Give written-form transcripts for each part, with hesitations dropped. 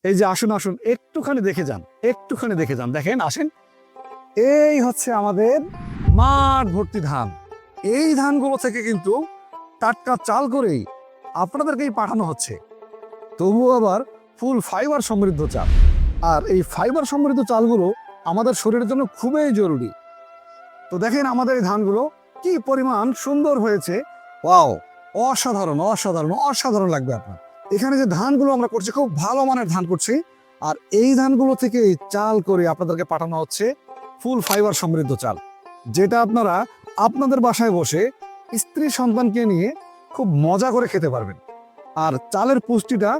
এই যে আসুন আসুন একটুখানি দেখে যান, দেখেন আসেন। এই হচ্ছে আমাদের মাঠ ভর্তি ধান। এই ধানগুলো থেকে কিন্তু টাটকা চাল করেই আপনাদেরকেই পাঠানো হচ্ছে, তবুও আবার ফুল ফাইবার সমৃদ্ধ চাল। আর এই ফাইবার সমৃদ্ধ চালগুলো আমাদের শরীরের জন্য খুবই জরুরি। তো দেখেন আমাদের এই ধানগুলো কি পরিমাণ সুন্দর হয়েছে। ওয়াও, অসাধারণ অসাধারণ অসাধারণ লাগবে আপনার। এখানে যে ধানগুলো আমরা করছি খুব ভালো মানের ধান করছি, আর এই ধানগুলো থেকে চাল করে আপনাদেরকে পাঠানো হচ্ছে ফুল ফাইবার সমৃদ্ধ চাল, যেটা আপনারা আপনাদের বাসায় বসে স্ত্রী সন্তানকে নিয়ে খুব মজা করে খেতে পারবেন। আর চালের পুষ্টিটা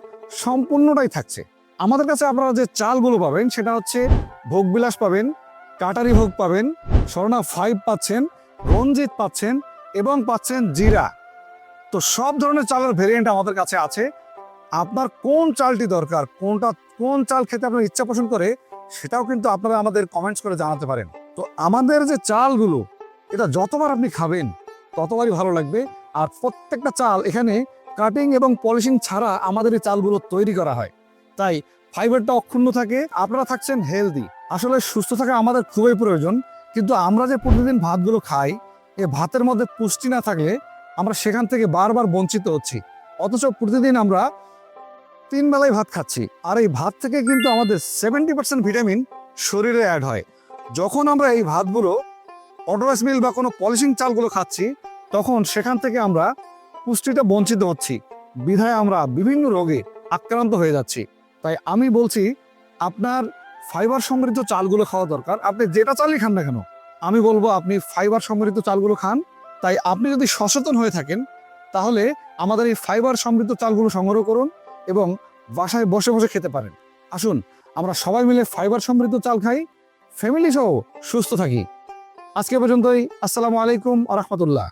সম্পূর্ণটাই থাকছে। আমাদের কাছে আপনারা যে চালগুলো পাবেন সেটা হচ্ছে ভোগবিলাস পাবেন, কাটারি ভোগ পাবেন, স্বর্ণা 5 পাচ্ছেন, রঞ্জিত পাচ্ছেন এবং পাচ্ছেন জিরা। তো সব ধরনের চালের ভেরিয়েন্ট আমাদের কাছে আছে। আপনার কোন চালটি দরকার, কোন চাল খেতে আপনার ইচ্ছা পোষণ করে, সেটাও কিন্তু আপনারা আমাদের কমেন্টস করে জানাতে পারেন। তো আমাদের যে চালগুলো, এটা যতবার আপনি খাবেন ততবারই ভালো লাগবে। আর প্রত্যেকটা চাল এখানে কাটিং এবং পলিশিং ছাড়া আমাদের এই চালগুলো তৈরি করা হয়, তাই ফাইবারটা অক্ষুণ্ণ থাকে, আপনারা থাকছেন হেলদি। আসলে সুস্থ থাকা আমাদের খুবই প্রয়োজন, কিন্তু আমরা যে প্রতিদিন ভাতগুলো খাই, এই ভাতের মধ্যে পুষ্টি না থাকলে আমরা সেখান থেকে বারবার বঞ্চিত হচ্ছি। অথচ প্রতিদিন আমরা 3 বেলায় ভাত খাচ্ছি, আর এই ভাত থেকে কিন্তু আমাদের 70% ভিটামিন শরীরে অ্যাড হয়। যখন আমরা এই ভাতগুলো অটোরাইস মিল বা কোনো পলিশিং চালগুলো খাচ্ছি, তখন সেখান থেকে আমরা পুষ্টিটা বঞ্চিত হচ্ছি, বিধায় আমরা বিভিন্ন রোগে আক্রান্ত হয়ে যাচ্ছি। তাই আমি বলছি আপনার ফাইবার সমৃদ্ধ চালগুলো খাওয়া দরকার। আপনি যেটা চালই খান না কেন, আমি বলবো আপনি ফাইবার সমৃদ্ধ চালগুলো খান। তাই আপনি যদি সচেতন হয়ে থাকেন, তাহলে আমাদের এই ফাইবার সমৃদ্ধ চালগুলো সংগ্রহ করুন এবং বাসায় বসে বসে খেতে পারেন। আসুন আমরা সবাই মিলে ফাইবার সমৃদ্ধ চাল খাই, ফ্যামিলি সহ সুস্থ থাকি। আজকে পর্যন্তই। আসসালামু আলাইকুম ওয়া রাহমাতুল্লাহ।